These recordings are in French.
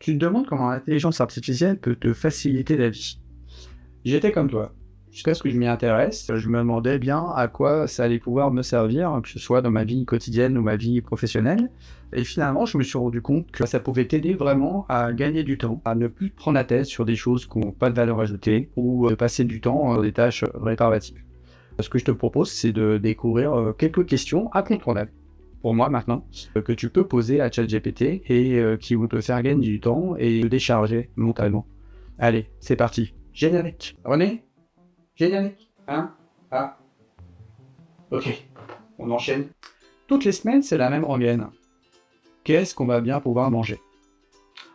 Tu te demandes comment l'intelligence artificielle peut te faciliter la vie. J'étais comme toi. Jusqu'à ce que je m'y intéresse, je me demandais bien à quoi ça allait pouvoir me servir, que ce soit dans ma vie quotidienne ou ma vie professionnelle. Et finalement, je me suis rendu compte que ça pouvait t'aider vraiment à gagner du temps, à ne plus te prendre la tête sur des choses qui n'ont pas de valeur ajoutée ou de passer du temps dans des tâches réparbatives. Ce que je te propose, c'est de découvrir quelques questions incontournables pour moi maintenant, que tu peux poser à ChatGPT et qui vont te faire gagner du temps et te décharger mentalement. Allez, c'est parti. Générique. René ? Générique. 1, A. Ok, on enchaîne. Toutes les semaines, c'est la même rengaine. Qu'est-ce qu'on va bien pouvoir manger ?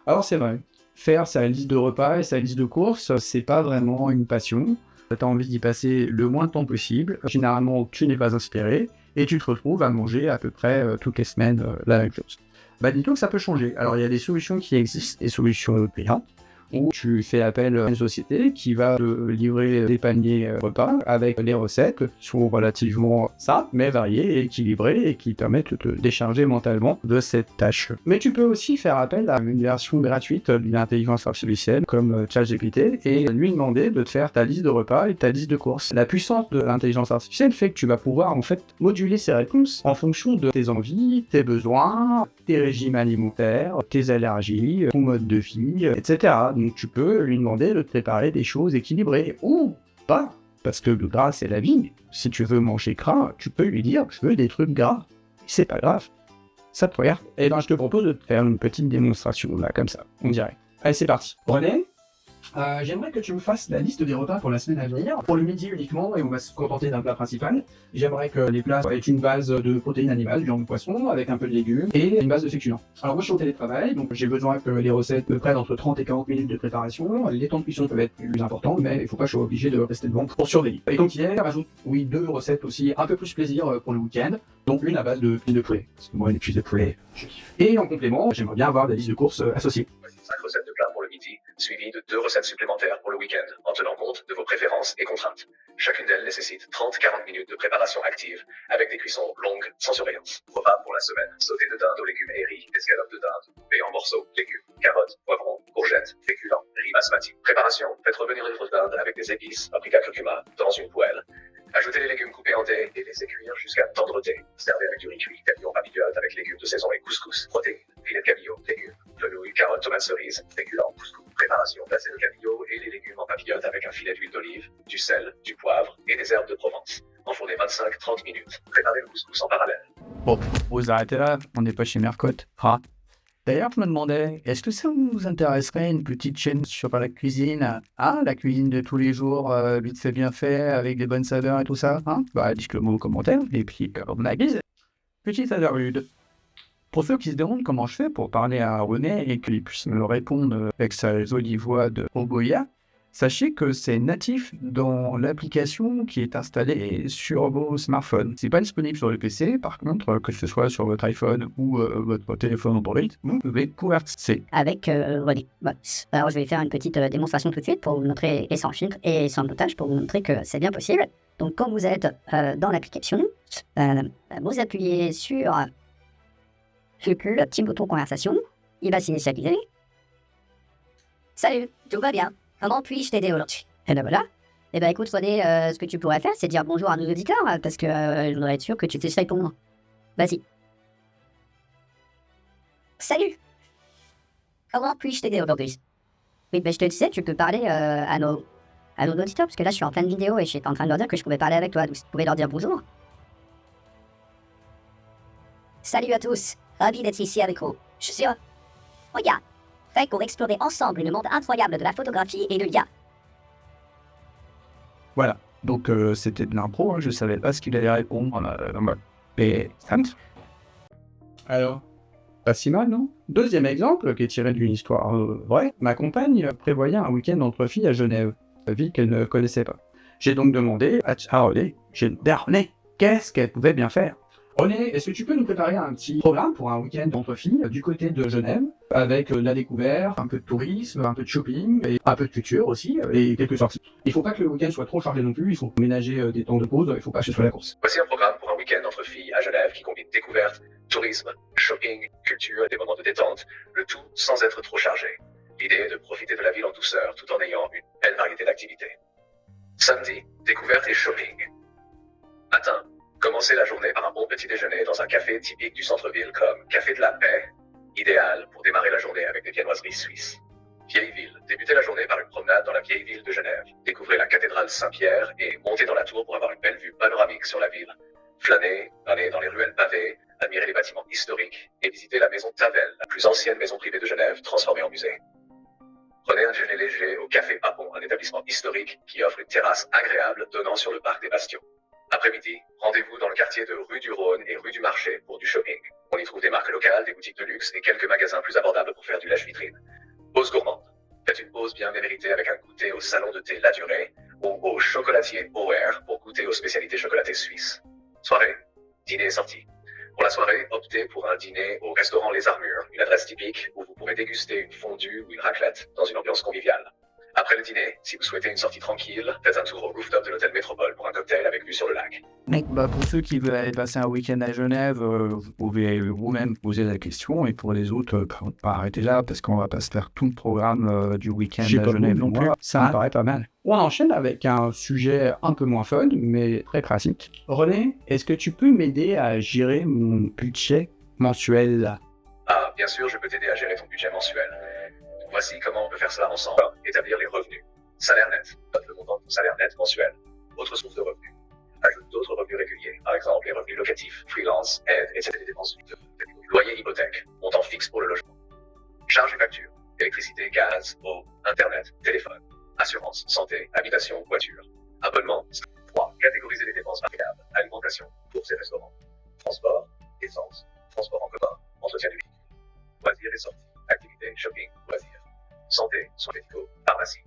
Alors c'est vrai, faire sa liste de repas et sa liste de courses, c'est pas vraiment une passion. T'as envie d'y passer le moins de temps possible. Généralement, tu n'es pas inspiré et tu te retrouves à manger à peu près toutes les semaines la même chose. Dis-toi que ça peut changer. Alors il y a des solutions qui existent, des solutions payantes, où tu fais appel à une société qui va te livrer des paniers repas avec des recettes qui sont relativement simples, mais variées et équilibrées et qui permettent de te décharger mentalement de cette tâche. Mais tu peux aussi faire appel à une version gratuite d'une intelligence artificielle comme ChatGPT et lui demander de te faire ta liste de repas et ta liste de courses. La puissance de l'intelligence artificielle fait que tu vas pouvoir en fait moduler ses réponses en fonction de tes envies, tes besoins, tes régimes alimentaires, tes allergies, ton mode de vie, etc. Donc tu peux lui demander de te préparer des choses équilibrées ou pas, parce que le gras c'est la vie. Si tu veux manger gras, tu peux lui dire je veux des trucs gras. C'est pas grave, ça te regarde. Et je te propose de te faire une petite démonstration là, comme ça, on dirait. Allez, c'est parti. René, j'aimerais que tu me fasses la liste des repas pour la semaine à venir, pour le midi uniquement, et on va se contenter d'un plat principal. J'aimerais que les plats aient une base de protéines animales, viande ou poisson, avec un peu de légumes, et une base de féculents. Alors moi je suis au télétravail, donc j'ai besoin que les recettes me prennent entre 30 et 40 minutes de préparation. Les temps de cuisson peuvent être plus importants, mais il faut pas que je sois obligé de rester devant pour surveiller. Et donc hier, rajoute, 2 recettes aussi, un peu plus plaisir pour le week-end, donc une à base de cuisine de poulet. Parce que moi, une cuisine de poulet, je kiffe. Et en complément, j'aimerais bien avoir des listes de courses associées. 5 recettes de plats pour le midi, suivies de 2 recettes supplémentaires pour le week-end, en tenant compte de vos préférences et contraintes. Chacune d'elles nécessite 30-40 minutes de préparation active, avec des cuissons longues, sans surveillance. Repas pour la semaine, sauté de dinde aux légumes et riz, escalope de dinde, coupé en morceaux, légumes, carottes, poivrons, courgettes, féculents, riz basmati. Préparation, faites revenir les grosses dindes avec des épices, paprika curcuma, dans une poêle. Ajoutez les légumes coupés en dés et laissez cuire jusqu'à tendreté. Servez avec du riz cuit, cabillaud papillote avec légumes de saison et couscous, protéines, filet de cabillaud, légumes, fenouil, carottes, tomates cerises, féculents, couscous. Préparation, placez le cabillaud et les légumes en papillote avec un filet d'huile d'olive, du sel, du poivre et des herbes de Provence. Enfournez 25-30 minutes. Préparez le couscous en parallèle. Bon, vous arrêtez là, on n'est pas chez Mercotte. D'ailleurs, je me demandais, est-ce que ça vous intéresserait une petite chaîne sur la cuisine ? La cuisine de tous les jours, vite fait bien fait, avec des bonnes saveurs et tout ça, dites-le moi en commentaire, et puis on avise. Petite interlude. Pour ceux qui se demandent comment je fais pour parler à René et qu'il puisse me répondre avec sa jolie voix de Roboya, sachez que c'est natif dans l'application qui est installée sur vos smartphones. C'est pas disponible sur le PC, par contre, que ce soit sur votre iPhone ou votre téléphone Android, vous pouvez converser. Avec René. Bon. Alors je vais faire une petite démonstration tout de suite pour vous montrer, et sans filtre et sans montage, pour vous montrer que c'est bien possible. Donc quand vous êtes dans l'application, vous appuyez sur le petit bouton conversation, il va s'initialiser. Salut, tout va bien. Comment puis-je t'aider aujourd'hui ? Et ben voilà. Et ben écoute René, ce que tu pourrais faire, c'est dire bonjour à nos auditeurs, parce que je voudrais être sûr que tu te laisses répondre. Vas-y. Salut. Comment puis-je t'aider aujourd'hui ? Oui, ben je te disais, tu peux parler à nos auditeurs, parce que là je suis en pleine vidéo et j'étais en train de leur dire que je pouvais parler avec toi, donc tu pouvais leur dire bonjour. Salut à tous, ravi d'être ici avec vous. Je suis... Regarde, fait pour explorer ensemble le monde incroyable de la photographie et de l'IA. Voilà, donc c'était de l'impro, je savais pas ce qu'il allait répondre dans ma PS5. Alors, pas si mal, non ? Deuxième exemple, qui est tiré d'une histoire vraie, ma compagne prévoyait un week-end entre filles à Genève, ville qu'elle ne connaissait pas. J'ai donc demandé à René, qu'est-ce qu'elle pouvait bien faire ? René, est-ce que tu peux nous préparer un petit programme pour un week-end entre filles du côté de Genève, avec la découverte, un peu de tourisme, un peu de shopping, et un peu de culture aussi, et quelques sorties. Il faut pas que le week-end soit trop chargé non plus, il faut ménager des temps de pause, il faut pas que ce soit la course. Voici un programme pour un week-end entre filles à Genève qui combine découverte, tourisme, shopping, culture et des moments de détente, le tout sans être trop chargé. L'idée est de profiter de la ville en douceur tout en ayant une belle variété d'activités. Samedi, découverte et shopping. Matin, commencez la journée par un bon petit déjeuner dans un café typique du centre-ville comme Café de la Paix, idéal pour démarrer la journée avec des viennoiseries suisses. Vieille ville, débutez la journée par une promenade dans la vieille ville de Genève. Découvrez la cathédrale Saint-Pierre et montez dans la tour pour avoir une belle vue panoramique sur la ville. Flânez, allez dans les ruelles pavées, admirez les bâtiments historiques et visitez la maison Tavel, la plus ancienne maison privée de Genève transformée en musée. Prenez un déjeuner léger au Café Papon, un établissement historique qui offre une terrasse agréable donnant sur le parc des Bastions. Après-midi, rendez-vous dans le quartier de rue du Rhône et rue du Marché pour du shopping. On y trouve des marques locales, des boutiques de luxe et quelques magasins plus abordables pour faire du lèche-vitrine. Pause gourmande. Faites une pause bien méritée avec un goûter au salon de thé La Durée ou au chocolatier Auer pour goûter aux spécialités chocolatées suisses. Soirée, dîner et sortie. Pour la soirée, optez pour un dîner au restaurant Les Armures, une adresse typique où vous pourrez déguster une fondue ou une raclette dans une ambiance conviviale. Après le dîner, si vous souhaitez une sortie tranquille, faites un tour au rooftop de l'hôtel Métropole pour un cocktail avec vue sur le lac. Pour ceux qui veulent aller passer un week-end à Genève, vous pouvez vous-même poser la question. Et pour les autres, on va pas arrêter là parce qu'on va pas se faire tout le programme du week-end à Genève non plus. Ça me paraît pas mal. On enchaîne avec un sujet un peu moins fun, mais très pratique. René, est-ce que tu peux m'aider à gérer mon budget mensuel? Ah, bien sûr, je peux t'aider à gérer ton budget mensuel. Voici comment on peut faire cela ensemble. Établir les revenus. Salaire net. Note le montant de ton salaire net mensuel. Autre source de revenus. Ajoute d'autres revenus réguliers. Par exemple, les revenus locatifs, freelance, aide, etc. Les dépenses de loyer, hypothèque. Montant fixe pour le logement. Charges et factures. Électricité, gaz, eau, internet, téléphone. Assurance, santé, habitation, voiture. Abonnement. 3. Catégoriser les dépenses variables. Alimentation, courses et restaurants. Transport, essence, transport en commun, entretien du véhicule. Loisirs et sorties. Activités, shopping, loisirs. Santé, soins médicaux, pharmacie.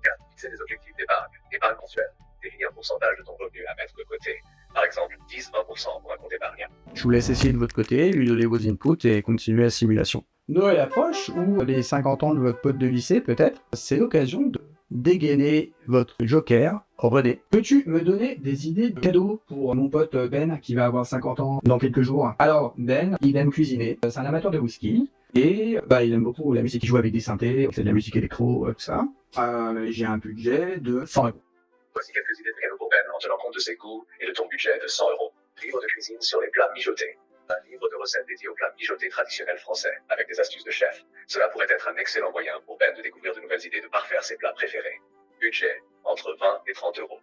4. Fixer des objectifs d'épargne. Épargne mensuelle. Définir un pourcentage de ton revenu à mettre de côté. Par exemple, 10-20% pour un compte épargne. Je vous laisse essayer de votre côté, lui donner vos inputs et continuer la simulation. Noël approche, ou les 50 ans de votre pote de lycée peut-être. C'est l'occasion de dégainer votre joker. René, peux-tu me donner des idées de cadeaux pour mon pote Ben qui va avoir 50 ans dans quelques jours? Alors, Ben, il aime cuisiner. C'est un amateur de whisky. Et il aime beaucoup la musique, il joue avec des synthés, c'est de la musique électro, tout ça. J'ai un budget de 100 euros. Voici quelques idées de cadeaux pour Ben en tenant compte de ses goûts et de ton budget de 100 euros. Livre de cuisine sur les plats mijotés. Un livre de recettes dédié aux plats mijotés traditionnels français, avec des astuces de chef. Cela pourrait être un excellent moyen pour Ben de découvrir de nouvelles idées de parfaire ses plats préférés. Budget, entre 20 et 30 euros.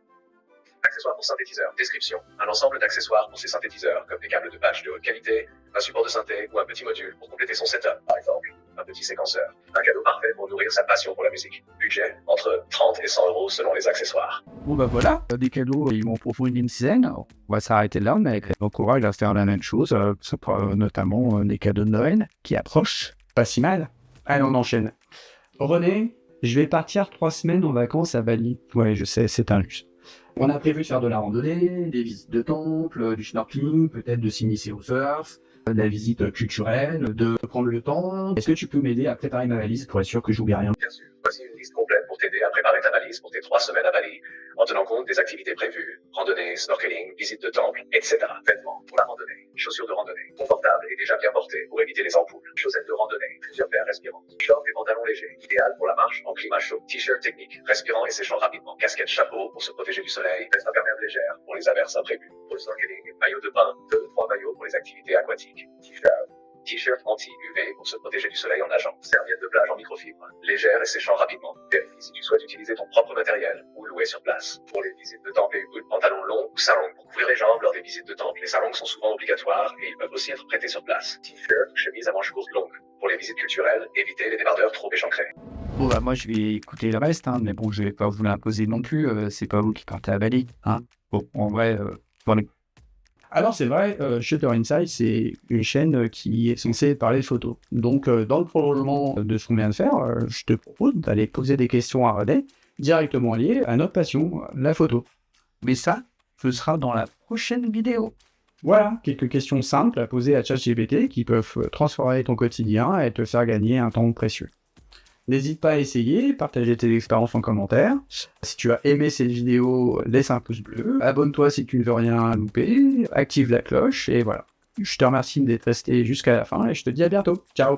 Accessoires pour synthétiseurs. Description. Un ensemble d'accessoires pour ces synthétiseurs, comme des câbles de patch de haute qualité, un support de synthé ou un petit module pour compléter son setup, par exemple. Un petit séquenceur. Un cadeau parfait pour nourrir sa passion pour la musique. Budget, entre 30 et 100 euros selon les accessoires. Bon voilà, des cadeaux, ils m'ont proposé une dizaine. On va s'arrêter là, mais j'encourage à faire la même chose, notamment des cadeaux de Noël qui approchent. Pas si mal. Allez, on enchaîne. René, je vais partir 3 semaines en vacances à Bali. Ouais, je sais, c'est un luxe. On a prévu de faire de la randonnée, des visites de temples, du snorkeling, peut-être de s'initier au surf, de la visite culturelle, de prendre le temps. Est-ce que tu peux m'aider à préparer ma valise pour être sûr que j'oublie rien? Bien sûr. Voici une liste complète pour t'aider à préparer ta valise pour tes 3 semaines à Bali, en tenant compte des activités prévues, randonnée, snorkeling, visite de temple, etc. Vêtements pour la randonnée, chaussures de randonnée, confortables et déjà bien portées pour éviter les ampoules, chaussettes de randonnée, plusieurs paires respirantes, shorts et pantalons légers, idéal pour la marche en climat chaud, t-shirt technique, respirant et séchant rapidement, casquette, chapeau pour se protéger du soleil, veste imperméable légère pour les averses imprévues, pour le snorkeling, maillot de bain, 2 ou 3 maillots pour les activités aquatiques, t-shirt anti-UV pour se protéger du soleil en nageant. Serviette de plage en microfibre, légère et séchant rapidement. Vérifie si tu souhaites utiliser ton propre matériel ou louer sur place. Pour les visites de temple et pantalons longs ou sarong pour couvrir les jambes lors des visites de temple. Les sarongs sont souvent obligatoires et ils peuvent aussi être prêtés sur place. T-shirt, chemise à manches courtes longues. Pour les visites culturelles, évitez les débardeurs trop échancrés. Bon moi je vais écouter le reste, mais bon je vais pas vous l'imposer non plus, c'est pas vous qui partez à Bali, hein. Bon, en vrai, Alors c'est vrai, Shutter Insight, c'est une chaîne qui est censée parler de photos. Donc dans le prolongement de ce qu'on vient de faire, je te propose d'aller poser des questions à René, directement liées à notre passion, la photo. Mais ça, ce sera dans la prochaine vidéo. Voilà, quelques questions simples à poser à ChatGPT qui peuvent transformer ton quotidien et te faire gagner un temps précieux. N'hésite pas à essayer, partager tes expériences en commentaire. Si tu as aimé cette vidéo, laisse un pouce bleu. Abonne-toi si tu ne veux rien louper. Active la cloche et voilà. Je te remercie d'être resté jusqu'à la fin et je te dis à bientôt. Ciao!